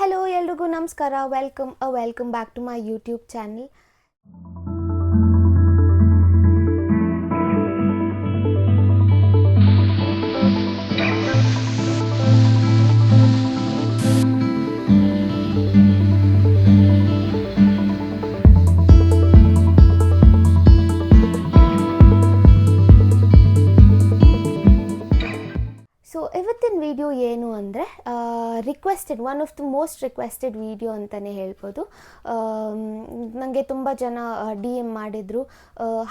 Hello, ಎಲ್ರಿಗೂ ನಮಸ್ಕಾರ. Welcome back to my YouTube channel. So ಇವತ್ತಿನ ವಿಡಿಯೋ ಏನು ಅಂದರೆ one of the most requested video ಅಂತಲೇ ಹೇಳ್ಬೋದು. ನನಗೆ ತುಂಬ ಜನ ಡಿ ಎಮ್ ಮಾಡಿದರು,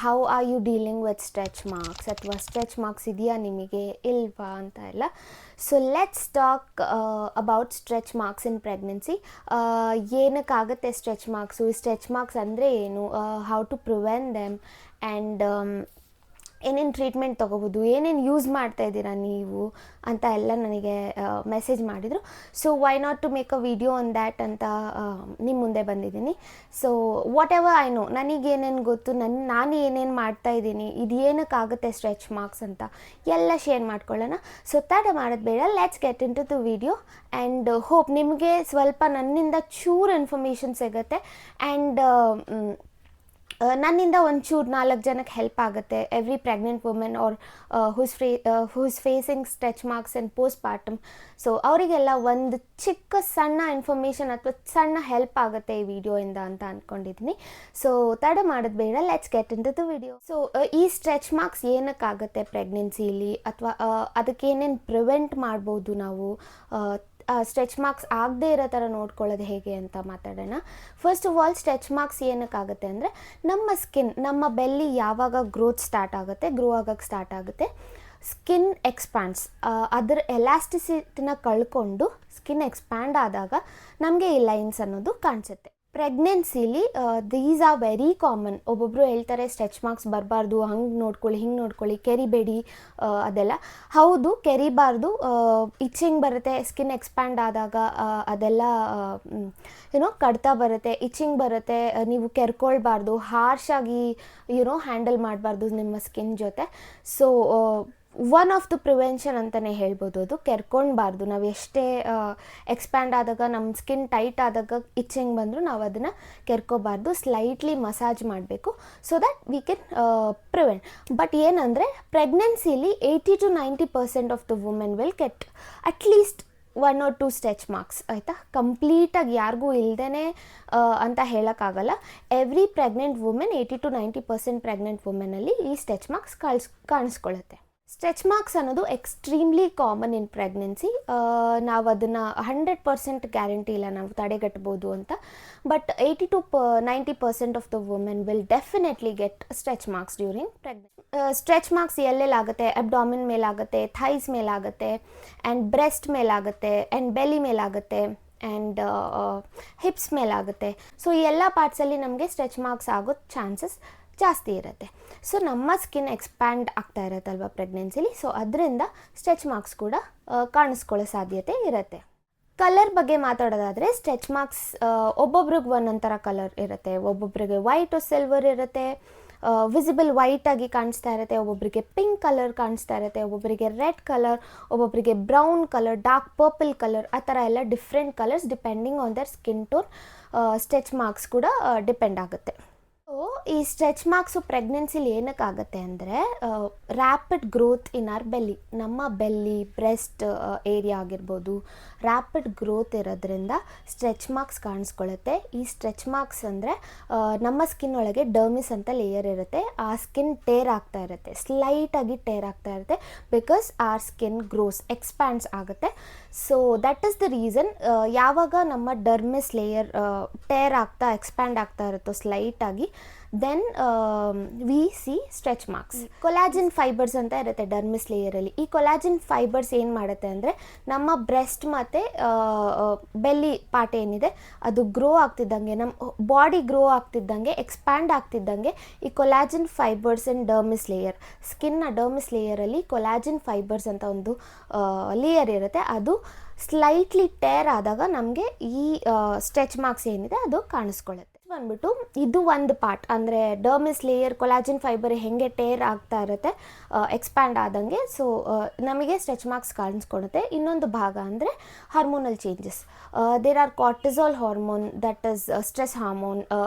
how are you dealing with stretch marks, ಅಥವಾ ಸ್ಟ್ರೆಚ್ ಮಾರ್ಕ್ಸ್ ಇದೆಯಾ ನಿಮಗೆ ಇಲ್ವಾ ಅಂತ ಎಲ್ಲ. So let's talk about stretch marks in pregnancy. ಏನಕ್ಕಾಗುತ್ತೆ ಸ್ಟ್ರೆಚ್ ಮಾರ್ಕ್ಸ್ ಅಂದರೆ ಏನು, how to prevent them, and ಏನೇನು ಟ್ರೀಟ್ಮೆಂಟ್ ತೊಗೋಬೋದು, ಏನೇನು ಯೂಸ್ ಮಾಡ್ತಾಯಿದ್ದೀರಾ ನೀವು ಅಂತ ಎಲ್ಲ ನನಗೆ ಮೆಸೇಜ್ ಮಾಡಿದರು. So why not to make a video on that ಅಂತ ನಿಮ್ಮ ಮುಂದೆ ಬಂದಿದ್ದೀನಿ. So whatever I know, ನನಗೇನೇನು ಗೊತ್ತು, ನಾನು ಏನೇನು ಮಾಡ್ತಾಯಿದ್ದೀನಿ, ಇದು ಏನಕ್ಕಾಗುತ್ತೆ ಸ್ಟ್ರೆಚ್ ಮಾರ್ಕ್ಸ್ ಅಂತ ಎಲ್ಲ ಶೇರ್ ಮಾಡ್ಕೊಳ್ಳೋಣ. ಸೊ ತಡ ಮಾಡೋದು ಬೇಡ, let's get into the video. And hope ನಿಮಗೆ ಸ್ವಲ್ಪ ನನ್ನಿಂದ ಚೂರು ಇನ್ಫಾರ್ಮೇಷನ್ ಸಿಗುತ್ತೆ, ಆ್ಯಂಡ್ ನನ್ನಿಂದ ಒಂಚೂರು 4 ಜನಕ್ಕೆ ಹೆಲ್ಪ್ ಆಗುತ್ತೆ. Every pregnant women are who's facing stretch marks and postpartum. So ಅವರಿಗೆಲ್ಲ ಒಂದು ಚಿಕ್ಕ ಸಣ್ಣ ಇನ್ಫಾರ್ಮೇಷನ್ ಅಥವಾ ಸಣ್ಣ ಹೆಲ್ಪ್ ಆಗುತ್ತೆ ಈ ವಿಡಿಯೋಯಿಂದ ಅಂತ ಅಂದ್ಕೊಂಡಿದ್ದೀನಿ. ಸೊ ತಡ ಮಾಡೋದು ಬೇಡ, let's get into the video. So ಈ ಸ್ಟ್ರೆಚ್ ಮಾರ್ಕ್ಸ್ ಏನಕ್ಕಾಗುತ್ತೆ ಪ್ರೆಗ್ನೆನ್ಸಿಲಿ, ಅಥವಾ ಅದಕ್ಕೇನೇನು ಪ್ರಿವೆಂಟ್ ಮಾಡ್ಬೋದು ನಾವು, ಸ್ಟ್ರೆಚ್ ಮಾರ್ಕ್ಸ್ ಆಗದೇ ಇರೋ ಥರ ನೋಡ್ಕೊಳ್ಳೋದು ಹೇಗೆ ಅಂತ ಮಾತಾಡೋಣ. First of all, stretch marks ಏನಕ್ಕಾಗುತ್ತೆ ಅಂದರೆ, ನಮ್ಮ ಬೆಲ್ಲಿ ಯಾವಾಗ ಗ್ರೋ ಆಗಕ್ಕೆ ಸ್ಟಾರ್ಟ್ ಆಗುತ್ತೆ, ಸ್ಕಿನ್ ಎಕ್ಸ್ಪ್ಯಾಂಡ್ಸ್, ಅದರ ಎಲಾಸ್ಟಿಸಿಟಿನ ಕಳ್ಕೊಂಡು ಸ್ಕಿನ್ ಎಕ್ಸ್ಪ್ಯಾಂಡ್ ಆದಾಗ ನಮಗೆ ಈ ಲೈನ್ಸ್ ಅನ್ನೋದು ಕಾಣಿಸುತ್ತೆ. ಪ್ರೆಗ್ನೆನ್ಸಿಲಿ ದೀಸ್ ಆರ್ ವೆರಿ ಕಾಮನ್. ಒಬ್ಬೊಬ್ಬರು ಹೇಳ್ತಾರೆ ಸ್ಟ್ರೆಚ್ ಮಾರ್ಕ್ಸ್ ಬರಬಾರ್ದು, ಹಿಂಗೆ ನೋಡ್ಕೊಳ್ಳಿ, ಕೆರಿಬೇಡಿ, ಅದೆಲ್ಲ ಹೌದು, ಕೆರಿಬಾರ್ದು. ಇಚ್ಚಿಂಗ್ ಬರುತ್ತೆ, ಸ್ಕಿನ್ ಎಕ್ಸ್ಪ್ಯಾಂಡ್ ಆದಾಗ ಅದೆಲ್ಲ ಕಡ್ತಾ ಬರುತ್ತೆ, ಇಚ್ಚಿಂಗ್ ಬರುತ್ತೆ. ನೀವು ಕೆರ್ಕೊಳ್ಬಾರ್ದು, ಹಾರ್ಶಾಗಿ ಹ್ಯಾಂಡಲ್ ಮಾಡಬಾರ್ದು ನಿಮ್ಮ ಸ್ಕಿನ್ ಜೊತೆ. So one of the prevention ಅಂತಲೇ ಹೇಳ್ಬೋದು ಅದು. ಕೆರ್ಕೊಳ್ಬಾರ್ದು, ನಾವು ಎಷ್ಟೇ ಎಕ್ಸ್ಪ್ಯಾಂಡ್ ಆದಾಗ, ನಮ್ಮ ಸ್ಕಿನ್ ಟೈಟ್ ಆದಾಗ ಇಚ್ಚಿಂಗ್ ಬಂದರೂ ನಾವು ಅದನ್ನು ಕೆರ್ಕೋಬಾರ್ದು, ಸ್ಲೈಟ್ಲಿ ಮಸಾಜ್ ಮಾಡಬೇಕು, so that we can prevent. But ಏನಂದರೆ, ಪ್ರೆಗ್ನೆನ್ಸಿಲಿ 80 to 90% of the women will get at least 1 or 2 stretch marks, ಆಯಿತಾ. ಕಂಪ್ಲೀಟಾಗಿ ಯಾರಿಗೂ ಇಲ್ಲದೇ ಅಂತ ಹೇಳೋಕ್ಕಾಗಲ್ಲ. Every pregnant women, 80 to 90% pregnant ವುಮೆನಲ್ಲಿ ಈ ಸ್ಟ್ರೆಚ್ ಮಾರ್ಕ್ಸ್ ಕಾಣಿಸ್ಕೊಳ್ಳುತ್ತೆ. ಸ್ಟ್ರೆಚ್ ಮಾರ್ಕ್ಸ್ ಅನ್ನೋದು ಎಕ್ಸ್ಟ್ರೀಮ್ಲಿ ಕಾಮನ್ ಇನ್ ಪ್ರೆಗ್ನೆನ್ಸಿ. ನಾವು ಅದನ್ನು 100% ಗ್ಯಾರಂಟಿ ಇಲ್ಲ ನಾವು ತಡೆಗಟ್ಬೋದು ಅಂತ. But 80 to 90% of the women will definitely get stretch marks during pregnancy. Stretch marks ಎಲ್ಲೆಲ್ಲಾಗುತ್ತೆ, ಅಬ್ಡಾಮಿನ್ ಮೇಲಾಗುತ್ತೆ, ಥೈಸ್ ಮೇಲಾಗುತ್ತೆ, ಆ್ಯಂಡ್ ಬ್ರೆಸ್ಟ್ ಮೇಲಾಗುತ್ತೆ, ಆ್ಯಂಡ್ ಬೆಲಿ ಮೇಲಾಗುತ್ತೆ, ಆ್ಯಂಡ್ ಹಿಪ್ಸ್ ಮೇಲಾಗುತ್ತೆ. ಸೊ ಈ ಎಲ್ಲ ಪಾರ್ಟ್ಸಲ್ಲಿ ನಮಗೆ ಸ್ಟ್ರೆಚ್ ಮಾರ್ಕ್ಸ್ ಆಗೋ ಚಾನ್ಸಸ್ ಜಾಸ್ತಿ ಇರುತ್ತೆ. ಸೊ ನಮ್ಮ ಸ್ಕಿನ್ ಎಕ್ಸ್ಪ್ಯಾಂಡ್ ಆಗ್ತಾ ಇರುತ್ತಲ್ವ ಪ್ರೆಗ್ನೆನ್ಸಿಲಿ, ಸೊ ಅದರಿಂದ ಸ್ಟ್ರೆಚ್ ಮಾರ್ಕ್ಸ್ ಕೂಡ ಕಾಣಿಸ್ಕೊಳ್ಳೋ ಸಾಧ್ಯತೆ ಇರುತ್ತೆ. ಕಲರ್ ಬಗ್ಗೆ ಮಾತಾಡೋದಾದರೆ, ಸ್ಟ್ರೆಚ್ ಮಾರ್ಕ್ಸ್ ಒಬ್ಬೊಬ್ರಿಗೆ ಒಂದೊಂಥರ ಕಲರ್ ಇರುತ್ತೆ. ಒಬ್ಬೊಬ್ಬರಿಗೆ ವೈಟ್ ಸಿಲ್ವರ್ ಇರುತ್ತೆ, ವಿಸಿಬಲ್ ವೈಟಾಗಿ ಕಾಣಿಸ್ತಾ ಇರುತ್ತೆ. ಒಬ್ಬೊಬ್ಬರಿಗೆ ಪಿಂಕ್ ಕಲರ್ ಕಾಣಿಸ್ತಾ ಇರುತ್ತೆ, ಒಬ್ಬೊಬ್ಬರಿಗೆ ರೆಡ್ ಕಲರ್, ಒಬ್ಬೊಬ್ಬರಿಗೆ brown colour, dark purple colour, ಆ ಥರ ಎಲ್ಲ different colours depending on their skin tone stretch marks ಕೂಡ ಡಿಪೆಂಡ್ ಆಗುತ್ತೆ. ಸೊ ಈ ಸ್ಟ್ರೆಚ್ ಮಾರ್ಕ್ಸು ಪ್ರೆಗ್ನೆನ್ಸಿಲಿ ಏನಕ್ಕಾಗುತ್ತೆ ಅಂದರೆ, rapid growth in our belly, ನಮ್ಮ ಬೆಲ್ಲಿ ಬ್ರೆಸ್ಟ್ ಏರಿಯಾ ಆಗಿರ್ಬೋದು, ರ್ಯಾಪಿಡ್ ಗ್ರೋತ್ ಇರೋದ್ರಿಂದ ಸ್ಟ್ರೆಚ್ ಮಾರ್ಕ್ಸ್ ಕಾಣಿಸ್ಕೊಳ್ಳುತ್ತೆ. ಈ ಸ್ಟ್ರೆಚ್ ಮಾರ್ಕ್ಸ್ ಅಂದರೆ, ನಮ್ಮ ಸ್ಕಿನ್ ಒಳಗೆ ಡರ್ಮಿಸ್ ಅಂತ ಲೇಯರ್ ಇರುತ್ತೆ, ಆ ಸ್ಕಿನ್ ಟೇರ್ ಆಗ್ತಾ ಇರುತ್ತೆ, ಸ್ಲೈಟಾಗಿ ಟೇರ್ ಆಗ್ತಾ ಇರುತ್ತೆ, because our skin grows expands ಆಗುತ್ತೆ. So that is the reason. ಯಾವಾಗ ನಮ್ಮ ಡರ್ಮಿಸ್ ಲೇಯರ್ ಟೇರ್ ಆಗ್ತಾ ಎಕ್ಸ್ಪ್ಯಾಂಡ್ ಆಗ್ತಾ ಇರುತ್ತೋ ಸ್ಲೈಟಾಗಿ, then we see stretch marks. Collagen fibres ಅಂತ ಇರುತ್ತೆ ಡರ್ಮಿಸ್ ಲೇಯರಲ್ಲಿ. ಈ ಕೊಲಾಜಿನ್ ಫೈಬರ್ಸ್ ಏನು ಮಾಡುತ್ತೆ ಅಂದರೆ, ನಮ್ಮ ಬ್ರೆಸ್ಟ್ ಮತ್ತು ಬೆಲ್ಲಿ ಪಾರ್ಟ್ ಏನಿದೆ ಅದು ಗ್ರೋ ಆಗ್ತಿದ್ದಂಗೆ, ನಮ್ಮ ಬಾಡಿ ಗ್ರೋ ಆಗ್ತಿದ್ದಂಗೆ, ಎಕ್ಸ್ಪ್ಯಾಂಡ್ ಆಗ್ತಿದ್ದಂಗೆ, ಈ collagen fibres and dermis layer, ಸ್ಕಿನ್ನ ಡರ್ಮಿಸ್ ಲೇಯರಲ್ಲಿ ಕೊಲಾಜಿನ್ ಫೈಬರ್ಸ್ ಅಂತ ಒಂದು ಲೇಯರ್ ಇರುತ್ತೆ, ಅದು ಸ್ಲೈಟ್ಲಿ ಟೇರ್ ಆದಾಗ ನಮಗೆ ಈ ಸ್ಟ್ರೆಚ್ ಮಾರ್ಕ್ಸ್ ಏನಿದೆ ಅದು ಕಾಣಿಸ್ಕೊಳ್ಳುತ್ತೆ. ಬಂದ್ಬಿಟ್ಟು ಇದು ಒಂದು ಪಾರ್ಟ್ ಅಂದರೆ ಡರ್ಮಿಸ್ ಲೇಯರ್ ಕೊಲಾಜಿನ್ ಫೈಬರ್ ಹೆಂಗೆ ಟೇರ್ ಆಗ್ತಾ ಇರುತ್ತೆ ಎಕ್ಸ್ಪ್ಯಾಂಡ್ ಆದಂಗೆ. ಸೊ ನಮಗೆ ಸ್ಟ್ರೆಚ್ ಮಾರ್ಕ್ಸ್ ಕಾಣಿಸ್ಕೊಳುತ್ತೆ. ಇನ್ನೊಂದು ಭಾಗ ಅಂದರೆ hormonal changes. There are cortisol hormone, that is stress hormone,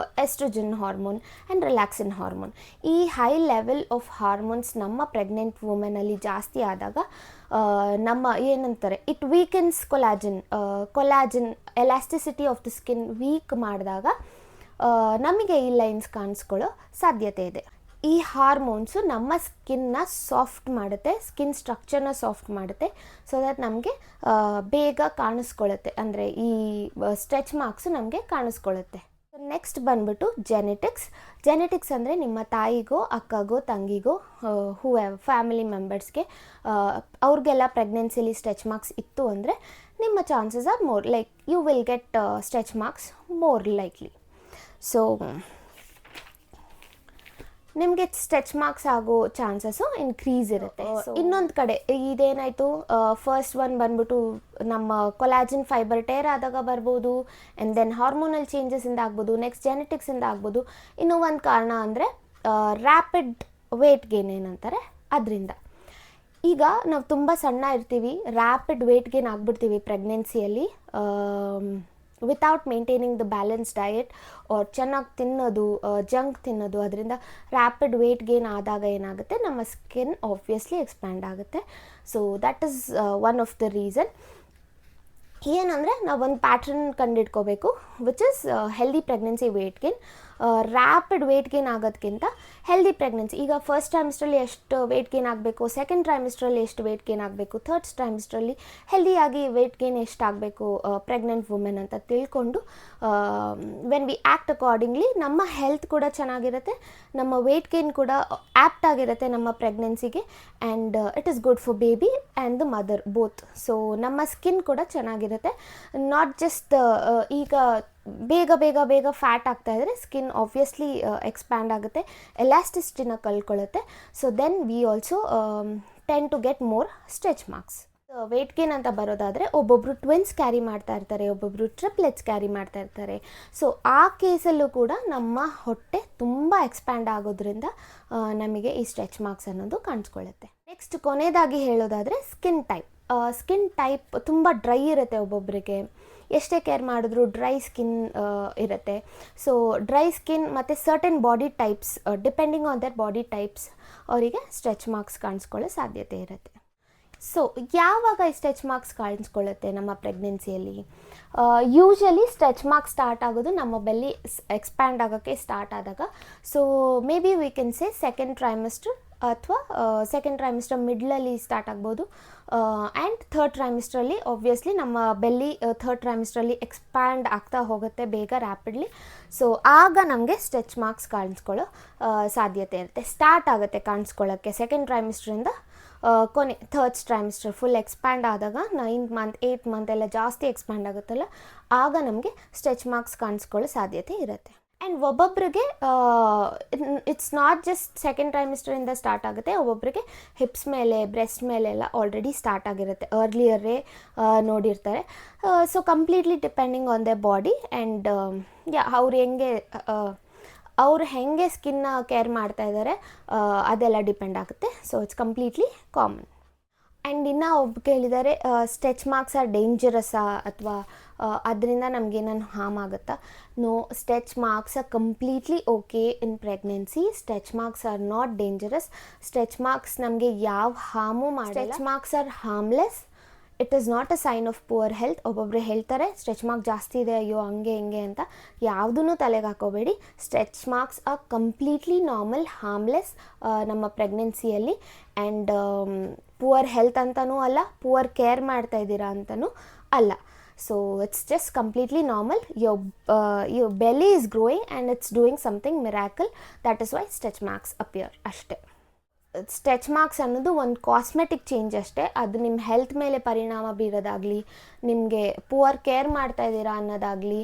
oestrogen hormone and relaxin hormone. ಈ ಹೈ ಲೆವೆಲ್ ಆಫ್ ಹಾರ್ಮೋನ್ಸ್ ನಮ್ಮ ಪ್ರೆಗ್ನೆಂಟ್ ವುಮೆನಲ್ಲಿ ಜಾಸ್ತಿ ಆದಾಗ ನಮ್ಮ ಏನಂತಾರೆ it weakens collagen elasticity of the skin weak ಮಾಡಿದಾಗ ನಮಗೆ ಈ ಲೈನ್ಸ್ ಕಾಣಿಸ್ಕೊಳ್ಳೋ ಸಾಧ್ಯತೆ ಇದೆ. ಈ ಹಾರ್ಮೋನ್ಸು ನಮ್ಮ ಸ್ಕಿನ್ನ ಸಾಫ್ಟ್ ಮಾಡುತ್ತೆ, ಸ್ಕಿನ್ ಸ್ಟ್ರಕ್ಚರ್ನ ಸಾಫ್ಟ್ ಮಾಡುತ್ತೆ, ಸೊ ದಟ್ ನಮಗೆ ಬೇಗ ಕಾಣಿಸ್ಕೊಳ್ಳುತ್ತೆ, ಅಂದರೆ ಈ ಸ್ಟ್ರೆಚ್ ಮಾರ್ಕ್ಸು ನಮಗೆ ಕಾಣಿಸ್ಕೊಳ್ಳುತ್ತೆ. ನೆಕ್ಸ್ಟ್ ಬಂದ್ಬಿಟ್ಟು ಜೆನೆಟಿಕ್ಸ್ ಅಂದರೆ ನಿಮ್ಮ ತಾಯಿಗೋ ಅಕ್ಕಗೋ ತಂಗಿಗೋ ಫ್ಯಾಮಿಲಿ ಮೆಂಬರ್ಸ್ಗೆ ಅವ್ರಿಗೆಲ್ಲ ಪ್ರೆಗ್ನೆನ್ಸಿಲಿ ಸ್ಟ್ರೆಚ್ ಮಾರ್ಕ್ಸ್ ಇತ್ತು ಅಂದರೆ ನಿಮ್ಮ chances are more like you will get stretch marks more likely. So ನಿಮಗೆ ಸ್ಟ್ರೆಚ್ ಮಾರ್ಕ್ಸ್ ಆಗೋ ಚಾನ್ಸಸ್ಸು ಇನ್ಕ್ರೀಸ್ ಇರುತ್ತೆ. ಇನ್ನೊಂದು ಕಡೆ ಇದೇನಾಯಿತು, ಫಸ್ಟ್ ಒನ್ ಬಂದ್ಬಿಟ್ಟು ನಮ್ಮ ಕೊಲಾಜಿನ್ ಫೈಬರ್ ಟೇರ್ ಆದಾಗ ಬರ್ಬೋದು, ಆ್ಯಂಡ್ ದೆನ್ ಹಾರ್ಮೋನಲ್ ಚೇಂಜಸ್ಸಿಂದ ಆಗ್ಬೋದು, ನೆಕ್ಸ್ಟ್ ಜೆನೆಟಿಕ್ಸಿಂದ ಆಗ್ಬೋದು. ಇನ್ನೂ ಒಂದು ಕಾರಣ ಅಂದರೆ ರ್ಯಾಪಿಡ್ ವೇಟ್ ಗೇನ್ ಏನಂತಾರೆ ಅದರಿಂದ. ಈಗ ನಾವು ತುಂಬ ಸಣ್ಣ ಇರ್ತೀವಿ, ರ್ಯಾಪಿಡ್ ವೇಟ್ ಗೇನ್ ಆಗಿಬಿಡ್ತೀವಿ ಪ್ರೆಗ್ನೆನ್ಸಿಯಲ್ಲಿ without maintaining the balance diet or ಚೆನ್ನಾಗಿ ತಿನ್ನೋದು, ಜಂಕ್ ತಿನ್ನೋದು. ಅದರಿಂದ ರ್ಯಾಪಿಡ್ ವೇಟ್ ಗೇನ್ ಆದಾಗ ಏನಾಗುತ್ತೆ, ನಮ್ಮ ಸ್ಕಿನ್ ಆಬ್ವಿಯಸ್ಲಿ ಎಕ್ಸ್ಪ್ಯಾಂಡ್ ಆಗುತ್ತೆ. So that is one of the reason. ಏನಂದರೆ ನಾವು ಒಂದು ಪ್ಯಾಟ್ರನ್ ಕಂಡಿಡ್ಕೋಬೇಕು, which is healthy pregnancy weight gain. Rapid weight gain ಆಗೋದಕ್ಕಿಂತ ಹೆಲ್ದಿ ಪ್ರೆಗ್ನೆನ್ಸಿ, ಈಗ ಫಸ್ಟ್ ಟ್ರೈಮಿಸ್ಟ್ರಲ್ಲಿ ಎಷ್ಟು ವೇಟ್ ಗೇನ್ ಆಗಬೇಕು, ಸೆಕೆಂಡ್ ಟ್ರೈಮಿಸ್ಟ್ರಲ್ಲಿ ಎಷ್ಟು ವೇಟ್ ಗೇನ್ ಆಗಬೇಕು, ಥರ್ಡ್ ಟ್ರೈಮಿಸ್ಟ್ರಲ್ಲಿ ಹೆಲ್ದಿಯಾಗಿ ವೇಟ್ ಗೇನ್ ಎಷ್ಟಾಗಬೇಕು ಪ್ರೆಗ್ನೆಂಟ್ ವುಮೆನ್ ಅಂತ ತಿಳ್ಕೊಂಡು ವೆನ್ ವಿ ಆ್ಯಕ್ಟ್ ಅಕಾರ್ಡಿಂಗ್ಲಿ ನಮ್ಮ ಹೆಲ್ತ್ ಕೂಡ ಚೆನ್ನಾಗಿರುತ್ತೆ, ನಮ್ಮ ವೇಟ್ ಗೇನ್ ಕೂಡ ಆ್ಯಪ್ಟ್ ಆಗಿರುತ್ತೆ ನಮ್ಮ ಪ್ರೆಗ್ನೆನ್ಸಿಗೆ, and it is good for baby and the mother both. So ನಮ್ಮ ಸ್ಕಿನ್ ಕೂಡ ಚೆನ್ನಾಗಿರುತ್ತೆ. ನಾಟ್ ಜಸ್ಟ್ ಈಗ ಬೇಗ ಫ್ಯಾಟ್ ಆಗ್ತಾ ಇದ್ದರೆ ಸ್ಕಿನ್ ಆಬ್ವಿಯಸ್ಲಿ ಎಕ್ಸ್ಪ್ಯಾಂಡ್ ಆಗುತ್ತೆ, ಎಲಾಸ್ಟಿಸಿಟಿನ ಕಳ್ಕೊಳ್ಳುತ್ತೆ. So then we also tend to get more stretch marks. Weight gain ಅಂತ ಬರೋದಾದರೆ ಒಬ್ಬೊಬ್ಬರು ಟ್ವಿನ್ಸ್ ಕ್ಯಾರಿ ಮಾಡ್ತಾ ಇರ್ತಾರೆ, ಒಬ್ಬೊಬ್ಬರು ಟ್ರಿಪ್ಲೆಟ್ಸ್ ಕ್ಯಾರಿ ಮಾಡ್ತಾ ಇರ್ತಾರೆ. ಸೊ ಆ ಕೇಸಲ್ಲೂ ಕೂಡ ನಮ್ಮ ಹೊಟ್ಟೆ ತುಂಬ ಎಕ್ಸ್ಪ್ಯಾಂಡ್ ಆಗೋದ್ರಿಂದ ನಮಗೆ ಈ ಸ್ಟ್ರೆಚ್ ಮಾರ್ಕ್ಸ್ ಅನ್ನೋದು ಕಾಣಿಸ್ಕೊಳ್ಳುತ್ತೆ. ನೆಕ್ಸ್ಟ್ ಕೊನೆಯದಾಗಿ ಹೇಳೋದಾದರೆ ಸ್ಕಿನ್ ಟೈಪ್ ತುಂಬ ಡ್ರೈ ಇರುತ್ತೆ ಒಬ್ಬೊಬ್ಬರಿಗೆ, ಎಷ್ಟೇ ಕೇರ್ ಮಾಡಿದ್ರು ಡ್ರೈ ಸ್ಕಿನ್ ಇರುತ್ತೆ. ಸೊ ಡ್ರೈ ಸ್ಕಿನ್ ಮತ್ತು certain body types, depending on there body types ಅವರಿಗೆ ಸ್ಟ್ರೆಚ್ ಮಾರ್ಕ್ಸ್ ಕಾಣಿಸ್ಕೊಳ್ಳೋ ಸಾಧ್ಯತೆ ಇರುತ್ತೆ. ಸೊ ಯಾವಾಗ ಈ ಸ್ಟ್ರೆಚ್ ಮಾರ್ಕ್ಸ್ ಕಾಣಿಸ್ಕೊಳ್ಳುತ್ತೆ ನಮ್ಮ ಪ್ರೆಗ್ನೆನ್ಸಿಯಲ್ಲಿ? ಯೂಶಲಿ ಸ್ಟ್ರೆಚ್ ಮಾರ್ಕ್ಸ್ ಸ್ಟಾರ್ಟ್ ಆಗೋದು ನಮ್ಮ ಬೆಲ್ಲಿ ಎಕ್ಸ್ಪ್ಯಾಂಡ್ ಆಗೋಕ್ಕೆ ಸ್ಟಾರ್ಟ್ ಆದಾಗ. So may be we can say second trimester ಅಥವಾ ಸೆಕೆಂಡ್ ಟ್ರೈಮಿಸ್ಟರ್ ಮಿಡ್ಲಲ್ಲಿ ಸ್ಟಾರ್ಟ್ ಆಗ್ಬೋದು, ಆ್ಯಂಡ್ ಥರ್ಡ್ ಟ್ರೈಮಿಸ್ಟ್ರಲ್ಲಿ ಆಬ್ವಿಯಸ್ಲಿ ನಮ್ಮ ಬೆಲ್ಲಿ ಥರ್ಡ್ ಟ್ರೈಮಿಸ್ಟ್ರಲ್ಲಿ ಎಕ್ಸ್ಪ್ಯಾಂಡ್ ಆಗ್ತಾ ಹೋಗುತ್ತೆ ಬೇಗ ರ್ಯಾಪಿಡ್ಲಿ. ಸೊ ಆಗ ನಮಗೆ ಸ್ಟ್ರೆಚ್ ಮಾರ್ಕ್ಸ್ ಕಾಣಿಸ್ಕೊಳ್ಳೋ ಸಾಧ್ಯತೆ ಇರುತ್ತೆ. ಸ್ಟಾರ್ಟ್ ಆಗುತ್ತೆ ಕಾಣಿಸ್ಕೊಳ್ಳೋಕ್ಕೆ ಸೆಕೆಂಡ್ ಟ್ರೈಮಿಸ್ಟ್ರಿಂದ ಕೊನೆ ಥರ್ಡ್ ಟ್ರೈಮಿಸ್ಟರ್ ಫುಲ್ ಎಕ್ಸ್ಪ್ಯಾಂಡ್ ಆದಾಗ 9th ಮಂತ್ 8th ಮಂತ್ ಎಲ್ಲ ಜಾಸ್ತಿ ಎಕ್ಸ್ಪ್ಯಾಂಡ್ ಆಗುತ್ತಲ್ಲ, ಆಗ ನಮಗೆ ಸ್ಟ್ರೆಚ್ ಮಾರ್ಕ್ಸ್ ಕಾಣಿಸ್ಕೊಳ್ಳೋ ಸಾಧ್ಯತೆ ಇರುತ್ತೆ. ಆ್ಯಂಡ್ ಒಬ್ಬೊಬ್ಬರಿಗೆ ಇಟ್ಸ್ ನಾಟ್ ಜಸ್ಟ್ ಸೆಕೆಂಡ್ ಟ್ರೈಮಿಸ್ಟರಿಂದ ಸ್ಟಾರ್ಟ್ ಆಗುತ್ತೆ, ಒಬ್ಬೊಬ್ಬರಿಗೆ ಹಿಪ್ಸ್ ಮೇಲೆ ಬ್ರೆಸ್ಟ್ ಮೇಲೆಲ್ಲ ಆಲ್ರೆಡಿ ಸ್ಟಾರ್ಟ್ ಆಗಿರುತ್ತೆ, ಅರ್ಲಿಯರೇ ನೋಡಿರ್ತಾರೆ. So completely depending on the body and ಅವ್ರು ಹೆಂಗೆ ಸ್ಕಿನ್ನ ಕೇರ್ ಮಾಡ್ತಾ ಇದ್ದಾರೆ ಅದೆಲ್ಲ ಡಿಪೆಂಡ್ ಆಗುತ್ತೆ. So it's completely common. And ಇನ್ನೂ ಒಬ್ಬ ಕೇಳಿದ್ದಾರೆ ಸ್ಟ್ರೆಚ್ ಮಾರ್ಕ್ಸ್ ಆರ್ ಡೇಂಜರಸ್ಸಾ ಅಥವಾ ಅದರಿಂದ ನಮಗೇನನ್ನು ಹಾರ್ಮ್ ಆಗುತ್ತಾ? No, stretch marks are completely okay in pregnancy. Stretch marks are not dangerous. Stretch marks ನಮಗೆ ಯಾವ ಹಾರ್ಮು ಮಾಡಲ್ಲ. Stretch marks are harmless. It is not a sign of poor health. ಒಬ್ಬೊಬ್ಬರು ಹೇಳ್ತಾರೆ ಸ್ಟ್ರೆಚ್ ಮಾರ್ಕ್ ಜಾಸ್ತಿ ಇದೆ, ಅಯ್ಯೋ ಹಂಗೆ ಹಿಂಗೆ ಅಂತ. ಯಾವುದೂ ತಲೆಗೆ ಹಾಕೋಬೇಡಿ. Stretch marks are completely normal, harmless ನಮ್ಮ ಪ್ರೆಗ್ನೆನ್ಸಿಯಲ್ಲಿ. ಆ್ಯಂಡ್ ಪುವರ್ ಹೆಲ್ತ್ ಅಂತಲೂ ಅಲ್ಲ, ಪುವರ್ ಕೇರ್ ಮಾಡ್ತಾ ಇದ್ದೀರಾ ಅಂತಲೂ ಅಲ್ಲ. So it's just completely normal. your belly is growing and it's doing something miracle. That is why stretch marks appear ಅಷ್ಟೇ. Stretch marks ಅನ್ನೋದು ಒಂದು ಕಾಸ್ಮೆಟಿಕ್ ಚೇಂಜ್ ಅಷ್ಟೇ. ಅದು ನಿಮ್ಮ ಹೆಲ್ತ್ ಮೇಲೆ ಪರಿಣಾಮ ಬೀರೋದಾಗಲಿ, ನಿಮಗೆ ಪುವರ್ ಕೇರ್ ಮಾಡ್ತಾ ಇದ್ದೀರಾ ಅನ್ನೋದಾಗಲಿ,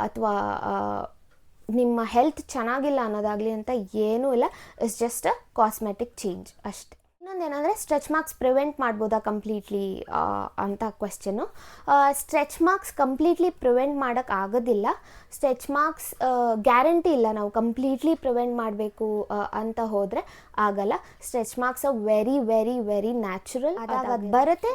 ಅಥವಾ ನಿಮ್ಮ ಹೆಲ್ತ್ ಚೆನ್ನಾಗಿಲ್ಲ ಅನ್ನೋದಾಗಲಿ ಅಂತ ಏನೂ ಇಲ್ಲ. It's just a cosmetic change ಅಷ್ಟೇ. ಇನ್ನೊಂದೇನೆಂದರೆ ಸ್ಟ್ರೆಚ್ ಮಾರ್ಕ್ಸ್ ಪ್ರಿವೆಂಟ್ ಮಾಡ್ಬೋದಾ ಕಂಪ್ಲೀಟ್ಲಿ ಅಂತ question. Stretch marks completely prevent ಮಾಡೋಕ್ಕಾಗೋದಿಲ್ಲ. ಸ್ಟ್ರೆಚ್ ಮಾರ್ಕ್ಸ್ ಗ್ಯಾರಂಟಿ ಇಲ್ಲ ನಾವು ಕಂಪ್ಲೀಟ್ಲಿ ಪ್ರಿವೆಂಟ್ ಮಾಡಬೇಕು ಅಂತ ಹೋದರೆ ಆಗಲ್ಲ. Stretch marks are very very very natural. ಅದಾಗದು ಬರುತ್ತೆ,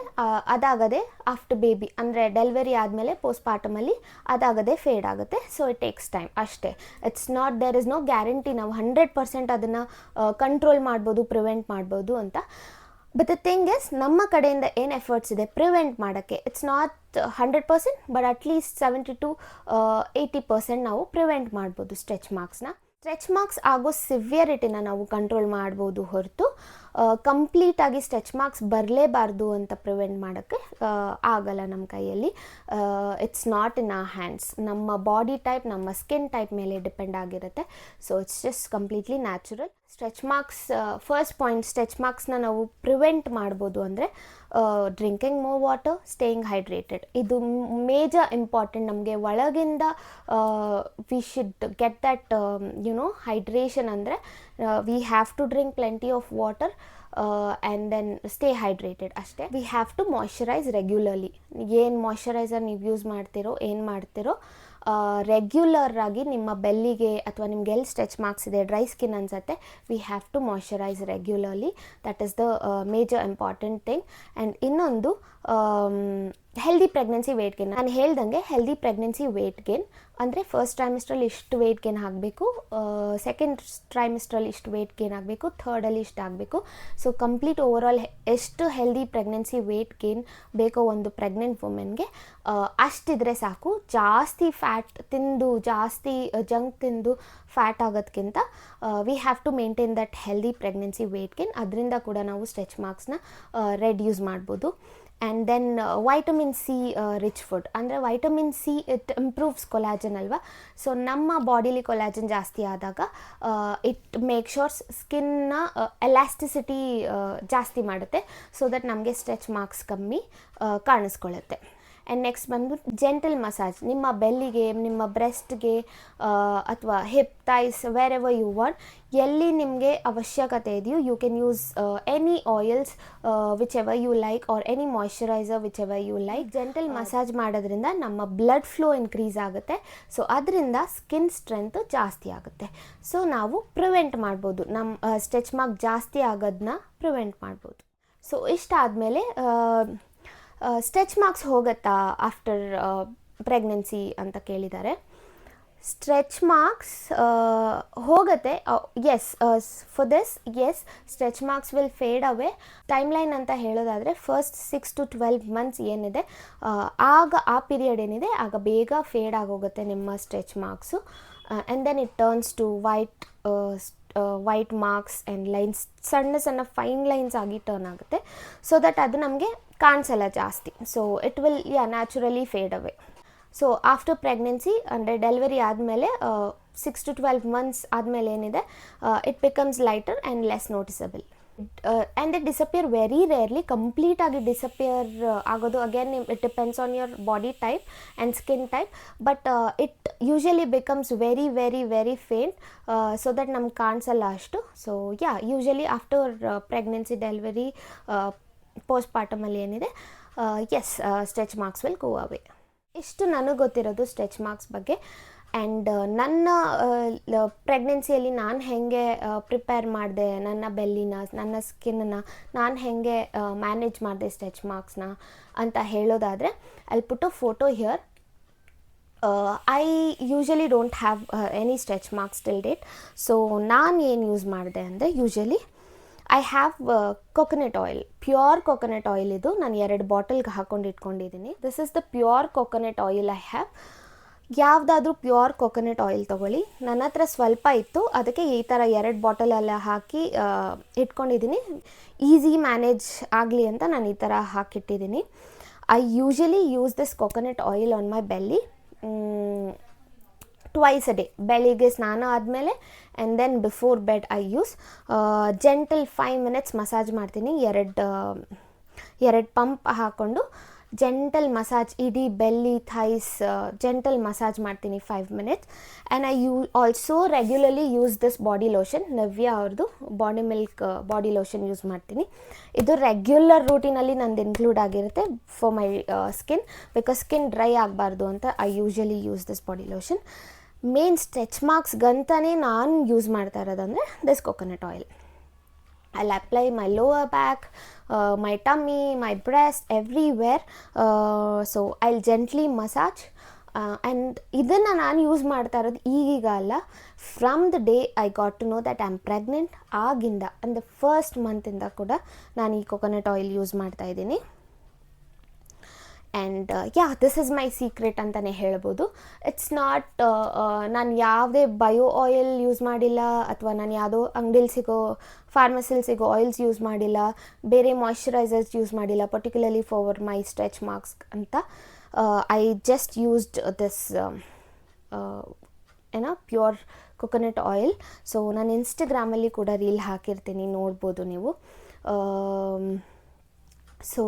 ಅದಾಗದೆ ಆಫ್ಟರ್ ಬೇಬಿ ಅಂದರೆ ಡೆಲಿವರಿ ಆದಮೇಲೆ ಪೋಸ್ಟ್ಪಾರ್ಟಮಲ್ಲಿ ಅದಾಗದೆ ಫೇಡ್ ಆಗುತ್ತೆ. ಸೊ ಇಟ್ ಟೇಕ್ಸ್ ಟೈಮ್ ಅಷ್ಟೇ. It's not there is no guarantee ನಾವು 100% ಅದನ್ನು ಕಂಟ್ರೋಲ್ ಮಾಡ್ಬೋದು, ಪ್ರಿವೆಂಟ್ ಮಾಡ್ಬೋದು ಅಂತ. ಬಟ್ ದ ಥಿಂಗ್ ಇಸ್, ನಮ್ಮ ಕಡೆಯಿಂದ ಏನು ಎಫರ್ಟ್ಸ್ ಇದೆ ಪ್ರಿವೆಂಟ್ ಮಾಡೋಕ್ಕೆ, it's not 100%, but at least 70 to 80% ನಾವು ಪ್ರಿವೆಂಟ್ ಮಾಡ್ಬೋದು ಸ್ಟ್ರೆಚ್ ಮಾರ್ಕ್ಸ್ನ. ಸ್ಟ್ರೆಚ್ ಮಾರ್ಕ್ಸ್ ಆಗೋ ಸಿವಿಯರಿಟಿನ ನಾವು ಕಂಟ್ರೋಲ್ ಮಾಡ್ಬೋದು ಹೊರತು ಕಂಪ್ಲೀಟಾಗಿ ಸ್ಟ್ರೆಚ್ ಮಾರ್ಕ್ಸ್ ಬರಲೇಬಾರ್ದು ಅಂತ ಪ್ರಿವೆಂಟ್ ಮಾಡೋಕ್ಕೆ ಆಗಲ್ಲ ನಮ್ಮ ಕೈಯಲ್ಲಿ. ಇಟ್ಸ್ ನಾಟ್ ಇನ್ ಆ ಹ್ಯಾಂಡ್ಸ್. ನಮ್ಮ ಬಾಡಿ ಟೈಪ್, ನಮ್ಮ ಸ್ಕಿನ್ ಟೈಪ್ ಮೇಲೆ ಡಿಪೆಂಡ್ ಆಗಿರುತ್ತೆ. So it's just completely natural. Stretch marks, first point, stretch ಮಾರ್ಕ್ಸ್ನ ನಾವು ಪ್ರಿವೆಂಟ್ ಮಾಡ್ಬೋದು ಅಂದರೆ drinking more water, staying hydrated. ಇದು ಮೇಜರ್ ಇಂಪಾರ್ಟೆಂಟ್. ನಮಗೆ ಒಳಗಿಂದ we should get that hydration. ಅಂದರೆ we have to drink plenty of water and then stay hydrated ಅಷ್ಟೇ. We have to moisturise regularly. ಏನು ಮಾಯ್ಶ್ಚರೈಸರ್ ನೀವು ಯೂಸ್ ಮಾಡ್ತಿರೋ, ಏನು ಮಾಡ್ತಿರೋ, ರೆಗ್ಯುಲರ್ ಆಗಿ ನಿಮ್ಮ ಬೆಲ್ಲಿಗೆ ಅಥವಾ ನಿಮ್ಗೆ ಎಲ್ಲಿ ಸ್ಟ್ರೆಚ್ ಮಾರ್ಕ್ಸ್ ಇದೆ, ಡ್ರೈ ಸ್ಕಿನ್ ಅನ್ಸುತ್ತೆ, we have to moisturise regularly. That is the major important thing. And ಇನ್ನೊಂದು ಹೆಲ್ದಿ ಪ್ರೆಗ್ನೆನ್ಸಿ ವೇಟ್ ಗೇನ್. ನಾನು ಹೇಳ್ದಂಗೆ ಹೆಲ್ದಿ ಪ್ರೆಗ್ನೆನ್ಸಿ ವೇಟ್ ಗೇನ್ ಅಂದರೆ ಫಸ್ಟ್ ಟ್ರೈಮಿಸ್ಟ್ರಲ್ಲಿ ಇಷ್ಟು ವೇಟ್ ಗೇನ್ ಆಗಬೇಕು, ಸೆಕೆಂಡ್ ಟ್ರೈಮಿಸ್ಟ್ರಲ್ಲಿ ಇಷ್ಟು ವೇಟ್ ಗೇನ್ ಆಗಬೇಕು, ಥರ್ಡಲ್ಲಿ ಇಷ್ಟು ಆಗಬೇಕು. ಸೊ ಕಂಪ್ಲೀಟ್ ಓವರಾಲ್ ಎಷ್ಟು ಹೆಲ್ದಿ ಪ್ರೆಗ್ನೆನ್ಸಿ ವೇಟ್ ಗೇನ್ ಬೇಕೋ ಒಂದು ಪ್ರೆಗ್ನೆಂಟ್ ವುಮೆನ್ಗೆ ಅಷ್ಟಿದ್ರೆ ಸಾಕು. ಜಾಸ್ತಿ ಫ್ಯಾಟ್ ತಿಂದು, ಜಾಸ್ತಿ ಜಂಕ್ ತಿಂದು ಫ್ಯಾಟ್ ಆಗೋದಕ್ಕಿಂತ we have to maintain that healthy pregnancy weight gain. ಅದರಿಂದ ಕೂಡ ನಾವು ಸ್ಟ್ರೆಚ್ ಮಾರ್ಕ್ಸ್ನ ರೆಡ್ಯೂಸ್ ಮಾಡ್ಬೋದು. And then vitamin C rich food ಅಂದರೆ vitamin C it improves collagen ಅಲ್ವಾ. ಸೊ ನಮ್ಮ ಬಾಡಿಲಿ ಕೊಲಾಜನ್ ಜಾಸ್ತಿ ಆದಾಗ ಇಟ್ ಮೇಕ್ ಶೋರ್ ಸ್ಕಿನ್ನ ಎಲಾಸ್ಟಿಸಿಟಿ ಜಾಸ್ತಿ ಮಾಡುತ್ತೆ. ಸೊ ದಟ್ ನಮಗೆ ಸ್ಟ್ರೆಚ್ ಮಾರ್ಕ್ಸ್ ಕಮ್ಮಿ ಕಾಣಿಸ್ಕೊಳ್ಳುತ್ತೆ. ಆ್ಯಂಡ್ ನೆಕ್ಸ್ಟ್ ಬಂದ್ಬಿಟ್ಟು ಜೆಂಟಲ್ ಮಸಾಜ್. ನಿಮ್ಮ ಬೆಲ್ಲಿಗೆ, ನಿಮ್ಮ ಬ್ರೆಸ್ಟ್ಗೆ ಅಥವಾ hip, thighs, wherever you want, ಎಲ್ಲಿ ನಿಮಗೆ ಅವಶ್ಯಕತೆ ಇದೆಯೋ you can use any oils whichever you like or any moisturiser whichever you like. Gentle massage ಮಾಡೋದ್ರಿಂದ ನಮ್ಮ ಬ್ಲಡ್ ಫ್ಲೋ ಇನ್ಕ್ರೀಸ್ ಆಗುತ್ತೆ. ಸೊ ಅದರಿಂದ ಸ್ಕಿನ್ ಸ್ಟ್ರೆಂತ್ ಜಾಸ್ತಿ ಆಗುತ್ತೆ. ಸೊ ನಾವು ಪ್ರಿವೆಂಟ್ ಮಾಡ್ಬೋದು, ನಮ್ಮ ಸ್ಟ್ರೆಚ್ ಮಾರ್ಕ್ ಜಾಸ್ತಿ ಆಗೋದನ್ನ ಪ್ರಿವೆಂಟ್ ಮಾಡ್ಬೋದು. ಸೊ ಇಷ್ಟಾದಮೇಲೆ ಸ್ಟ್ರೆಚ್ ಮಾರ್ಕ್ಸ್ ಹೋಗುತ್ತಾ ಆಫ್ಟರ್ ಪ್ರೆಗ್ನೆನ್ಸಿ ಅಂತ ಕೇಳಿದ್ದಾರೆ. ಸ್ಟ್ರೆಚ್ ಮಾರ್ಕ್ಸ್ ಹೋಗುತ್ತೆ. Yes, for this yes, stretch marks will fade away. Timeline ಅಂತ ಹೇಳೋದಾದರೆ ಫಸ್ಟ್ 6 to 12 ಮಂತ್ಸ್ ಏನಿದೆ ಆಗ, ಆ ಪೀರಿಯಡ್ ಏನಿದೆ ಆಗ ಬೇಗ ಫೇಡ್ ಆಗೋಗುತ್ತೆ ನಿಮ್ಮ stretch marks. And then it turns to white marks and lines, ಸಣ್ಣ ಸಣ್ಣ ಫೈನ್ ಲೈನ್ಸ್ ಆಗಿ ಟರ್ನ್ ಆಗುತ್ತೆ. ಸೊ ದಟ್ ಅದು ನಮಗೆ ಕಾಣಿಸಲ್ಲ ಜಾಸ್ತಿ. So it will naturally fade away. So after pregnancy ಅಂದರೆ ಡೆಲಿವರಿ ಆದಮೇಲೆ 6 to 12 ಮಂತ್ಸ್ ಆದಮೇಲೆ ಏನಿದೆ it becomes lighter and less noticeable. And it disappear very rarely. ಕಂಪ್ಲೀಟಾಗಿ ಡಿಸಪಿಯರ್ ಆಗೋದು again it depends on your body type and skin type. But it usually becomes very very very faint. So that ನಮ್ಗೆ ಕಾಣಿಸಲ್ಲ ಅಷ್ಟು. So usually after pregnancy, delivery, ಪೋಸ್ಟ್ಪಾರ್ಟಮಲ್ಲಿ ಏನಿದೆ ಎಸ್, stretch marks will go away. ಇಷ್ಟು ನನಗೆ ಗೊತ್ತಿರೋದು ಸ್ಟ್ರೆಚ್ ಮಾರ್ಕ್ಸ್ ಬಗ್ಗೆ. ಆ್ಯಂಡ್ ನನ್ನ ಪ್ರೆಗ್ನೆನ್ಸಿಯಲ್ಲಿ ನಾನು ಹೇಗೆ ಪ್ರಿಪೇರ್ ಮಾಡಿದೆ, ನನ್ನ ಬೆಲ್ಲಿನ, ನನ್ನ ಸ್ಕಿನ್ನನ್ನು ನಾನು ಹೇಗೆ ಮ್ಯಾನೇಜ್ ಮಾಡಿದೆ ಸ್ಟ್ರೆಚ್ ಮಾರ್ಕ್ಸ್ನ ಅಂತ ಹೇಳೋದಾದರೆ, I put a photo here. I usually don't have any stretch marks till date. So ನಾನು ಏನು ಯೂಸ್ ಮಾಡಿದೆ ಅಂದರೆ, usually I have coconut oil, pure coconut oil. ಇದು ನಾನು 2 ಬಾಟಲ್ಗೆ ಹಾಕೊಂಡು ಇಟ್ಕೊಂಡಿದ್ದೀನಿ. This is the pure coconut oil I have. ಯಾವುದಾದ್ರೂ pure coconut oil ತೊಗೊಳ್ಳಿ. ನನ್ನ ಹತ್ರ ಸ್ವಲ್ಪ ಇತ್ತು, ಅದಕ್ಕೆ ಈ ಥರ 2 ಬಾಟಲೆಲ್ಲ ಹಾಕಿ ಇಟ್ಕೊಂಡಿದ್ದೀನಿ. ಈಸಿ ಮ್ಯಾನೇಜ್ ಆಗಲಿ ಅಂತ ನಾನು ಈ ಥರ ಹಾಕಿಟ್ಟಿದ್ದೀನಿ. I usually use this coconut oil on my belly twice a day. ಬೆಳಿಗ್ಗೆ ಸ್ನಾನ ಆದಮೇಲೆ and then before bed I use. Gentle 5 minutes massage ಮಾಡ್ತೀನಿ. 2 ಪಂಪ್ ಹಾಕ್ಕೊಂಡು ಜೆಂಟಲ್ ಮಸಾಜ್ ಇಡೀ ಬೆಲ್ಲಿ ಥೈಸ್ ಜೆಂಟಲ್ ಮಸಾಜ್ ಮಾಡ್ತೀನಿ 5 minutes. And I also regularly use this body lotion, Navya ಅವ್ರದ್ದು body milk body lotion use ಮಾಡ್ತೀನಿ. ಇದು ರೆಗ್ಯುಲರ್ ರೂಟೀನಲ್ಲಿ ನಂದು include ಆಗಿರುತ್ತೆ for my skin, because skin dry ಆಗಬಾರ್ದು ಅಂತ I usually use this body lotion. Main stretch ಮಾರ್ಕ್ಸ್ಗಂತಲೇ ನಾನು ಯೂಸ್ ಮಾಡ್ತಾ ಇರೋದಂದರೆ this coconut oil. I'll apply my lower back, my tummy, my breast, everywhere. So I'll gently massage. And ಇದನ್ನು ನಾನು use ಮಾಡ್ತಾ ಇರೋದು ಈಗೀಗ ಅಲ್ಲ, from the day I got to know that I am pregnant ಆಗಿಂದ, ಅಂದರೆ ಫಸ್ಟ್ ಮಂತಿಂದ ಕೂಡ ನಾನು ಈ ಕೊಕೊನಟ್ ಆಯಿಲ್ ಯೂಸ್ ಮಾಡ್ತಾಯಿದ್ದೀನಿ. And this is my secret ಅಂತಲೇ ಹೇಳ್ಬೋದು. ಇಟ್ಸ್ ನಾಟ್ ನಾನು ಯಾವುದೇ ಬಯೋ ಆಯಿಲ್ ಯೂಸ್ ಮಾಡಿಲ್ಲ, ಅಥವಾ ನಾನು ಯಾವುದೋ ಅಂಗಡಿಲಿ ಸಿಗೋ ಫಾರ್ಮಸಿಲಿ ಸಿಗೋ ಆಯಿಲ್ಸ್ ಯೂಸ್ ಮಾಡಿಲ್ಲ, ಬೇರೆ ಮಾಯ್ಶ್ಚರೈಸರ್ಸ್ ಯೂಸ್ ಮಾಡಿಲ್ಲ particularly for my stretch marks ಅಂತ. I just used this pure coconut oil. So ನಾನು ಇನ್ಸ್ಟಾಗ್ರಾಮಲ್ಲಿ ಕೂಡ ರೀಲ್ ಹಾಕಿರ್ತೀನಿ, ನೋಡ್ಬೋದು ನೀವು. So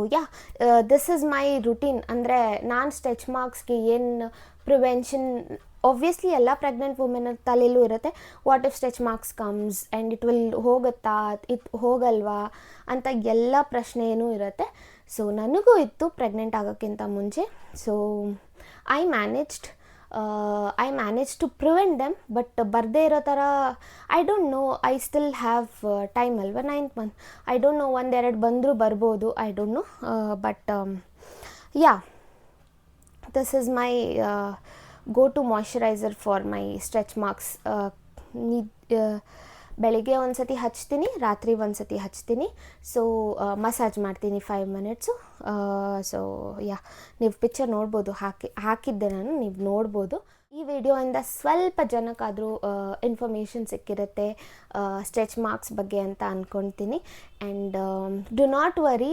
this is my routine. ಅಂದರೆ ನಾನು ಸ್ಟ್ರೆಚ್ ಮಾರ್ಕ್ಸ್ಗೆ ಏನು ಪ್ರಿವೆನ್ಷನ್, ಆಬ್ವಿಯಸ್ಲಿ ಎಲ್ಲ ಪ್ರೆಗ್ನೆಂಟ್ ವುಮೆನ್ ತಲೆಯಲ್ಲೂ ಇರುತ್ತೆ, what if stretch marks comes and it will ಹೋಗುತ್ತಾ, ಹೋಗಲ್ವಾ ಅಂತ ಎಲ್ಲ ಪ್ರಶ್ನೆಯೂ ಇರುತ್ತೆ. ಸೊ ನನಗೂ ಇತ್ತು ಪ್ರೆಗ್ನೆಂಟ್ ಆಗೋಕ್ಕಿಂತ ಮುಂಚೆ. So I manage to prevent them, but ಬರದೇ ಇರೋ ಥರ I don't know, I still have time ಅಲ್ವಾ, 9th month. I don't know, 1-2 ಬಂದರೂ ಬರ್ಬೋದು, I don't know. But this is my go to moisturiser for my stretch marks. ಬೆಳಿಗ್ಗೆ ಒಂದು ಸತಿ ಹಚ್ತೀನಿ, ರಾತ್ರಿ ಒಂದು ಸತಿ ಹಚ್ತೀನಿ. ಸೊ ಮಸಾಜ್ ಮಾಡ್ತೀನಿ 5 minutes. ಸೊ ನೀವು ಪಿಕ್ಚರ್ ನೋಡ್ಬೋದು, ಹಾಕಿದ್ದೆ ನಾನು, ನೀವು ನೋಡ್ಬೋದು. ಈ ವಿಡಿಯೋಯಿಂದ ಸ್ವಲ್ಪ ಜನಕ್ಕಾದರೂ ಇನ್ಫಾರ್ಮೇಷನ್ ಸಿಕ್ಕಿರುತ್ತೆ ಸ್ಟ್ರೆಚ್ ಮಾರ್ಕ್ಸ್ ಬಗ್ಗೆ ಅಂತ ಅಂದ್ಕೊಳ್ತೀನಿ. And do not worry.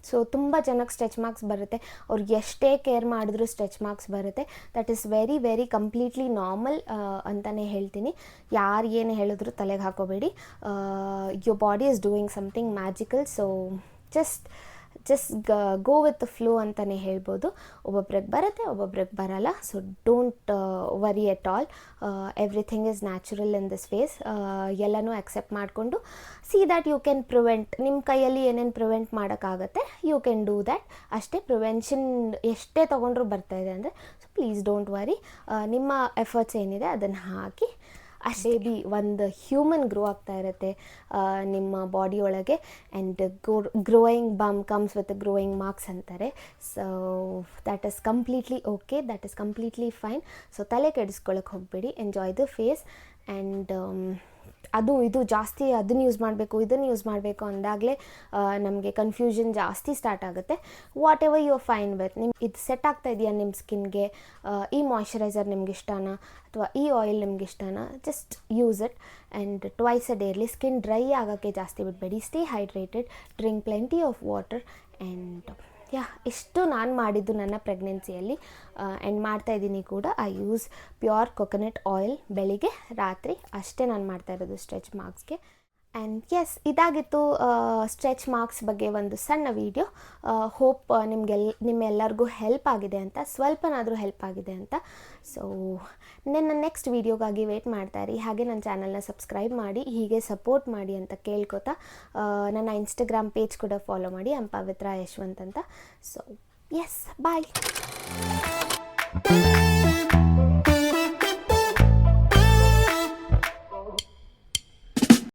So ತುಂಬ ಜನಕ್ಕೆ ಸ್ಟ್ರೆಚ್ ಮಾರ್ಕ್ಸ್ ಬರುತ್ತೆ, ಅವ್ರಿಗೆ ಎಷ್ಟೇ ಕೇರ್ ಮಾಡಿದ್ರೂ ಸ್ಟ್ರೆಚ್ ಮಾರ್ಕ್ಸ್ ಬರುತ್ತೆ. That is very very completely normal ಅಂತಲೇ ಹೇಳ್ತೀನಿ. ಯಾರು ಏನು ಹೇಳಿದ್ರು ತಲೆಗೆ ಹಾಕೋಬೇಡಿ. Your body is doing something magical. So just go with the flow ಅಂತಲೇ ಹೇಳ್ಬೋದು. ಒಬ್ಬೊಬ್ರಿಗೆ ಬರುತ್ತೆ, ಒಬ್ಬೊಬ್ರಿಗೆ ಬರಲ್ಲ. So don't worry at all. Everything is natural in this face. ಎಲ್ಲನೂ ಅಕ್ಸೆಪ್ಟ್ ಮಾಡಿಕೊಂಡು see that you can prevent. ನಿಮ್ಮ ಕೈಯಲ್ಲಿ ಏನೇನು ಪ್ರಿವೆಂಟ್ ಮಾಡೋಕ್ಕಾಗತ್ತೆ, ಯು ಕ್ಯಾನ್ ಡೂ ದ್ಯಾಟ್. ಅಷ್ಟೇ. ಪ್ರಿವೆನ್ಷನ್ ಎಷ್ಟೇ ತೊಗೊಂಡ್ರೂ ಬರ್ತಾಯಿದೆ ಅಂದರೆ, ಸೊ ಪ್ಲೀಸ್ ಡೋಂಟ್ ವರಿ. ನಿಮ್ಮ ಎಫರ್ಟ್ಸ್ ಏನಿದೆ ಅದನ್ನು ಹಾಕಿ. ಅಷ್ಟೇ ಬಿ ಒಂದು ಹ್ಯೂಮನ್ ಗ್ರೋ ಆಗ್ತಾ ಇರುತ್ತೆ ನಿಮ್ಮ ಬಾಡಿ ಒಳಗೆ. And growing bump comes with growing marks ಅಂತಾರೆ. So that is completely okay, that is completely fine. So ತಲೆ ಕೆಡಿಸ್ಕೊಳ್ಳೋಕೆ ಹೋಗಬೇಡಿ, ಎಂಜಾಯ್ ದ ಫೇಸ್. ಆ್ಯಂಡ್ ಅದು ಇದು ಜಾಸ್ತಿ ಅದನ್ನು ಯೂಸ್ ಮಾಡಬೇಕು, ಇದನ್ನು ಯೂಸ್ ಮಾಡಬೇಕು ಅಂದಾಗಲೇ ನಮಗೆ ಕನ್ಫ್ಯೂಷನ್ ಜಾಸ್ತಿ ಸ್ಟಾರ್ಟ್ ಆಗುತ್ತೆ. Whatever you are fine with, ನಿಮ್ಗೆ ಇದು ಸೆಟ್ ಆಗ್ತಾ ಇದೆಯಾ ನಿಮ್ಮ ಸ್ಕಿನ್ಗೆ, ಈ ಮಾಯ್ಶ್ಚರೈಸರ್ ನಿಮ್ಗೆ ಇಷ್ಟನಾ ಅಥವಾ ಈ ಆಯಿಲ್ ನಿಮ್ಗೆ ಇಷ್ಟನಾ, just use it. And twice a daily. Skin dry ಆಗೋಕ್ಕೆ ಜಾಸ್ತಿ ಬಿಡಬೇಡಿ. Stay hydrated, drink plenty of water. And ಇಷ್ಟು ನಾನು ಮಾಡಿದ್ದು ನನ್ನ ಪ್ರೆಗ್ನೆನ್ಸಿಯಲ್ಲಿ. ಆ್ಯಂಡ್ ಮಾಡ್ತಾಯಿದ್ದೀನಿ ಕೂಡ. I use pure coconut oil ಬೆಳಿಗ್ಗೆ ರಾತ್ರಿ, ಅಷ್ಟೇ ನಾನು ಮಾಡ್ತಾಯಿರೋದು ಸ್ಟ್ರೆಚ್ ಮಾರ್ಕ್ಸ್ಗೆ. ಆ್ಯಂಡ್ ಇದಾಗಿತ್ತು ಸ್ಟ್ರೆಚ್ ಮಾರ್ಕ್ಸ್ ಬಗ್ಗೆ ಒಂದು ಸಣ್ಣ ವೀಡಿಯೋ. ಹೋಪ್ ನಿಮ್ಮೆಲ್ಲರಿಗೂ ಹೆಲ್ಪ್ ಆಗಿದೆ ಅಂತ, ಸ್ವಲ್ಪನಾದರೂ ಹೆಲ್ಪ್ ಆಗಿದೆ ಅಂತ. ಸೊ ನನ್ನ ನೆಕ್ಸ್ಟ್ ವೀಡಿಯೋಗಾಗಿ ವೇಟ್ ಮಾಡ್ತಾಯಿರಿ. ಹಾಗೆ ನನ್ನ ಚಾನಲ್ನ ಸಬ್ಸ್ಕ್ರೈಬ್ ಮಾಡಿ, ಹೀಗೆ ಸಪೋರ್ಟ್ ಮಾಡಿ ಅಂತ ಕೇಳ್ಕೊತಾ, ನನ್ನ ಇನ್ಸ್ಟಾಗ್ರಾಮ್ ಪೇಜ್ ಕೂಡ ಫಾಲೋ ಮಾಡಿ, ಪವಿತ್ರ ಯಶವಂತ್ ಅಂತ. ಸೊ ಬಾಯ್.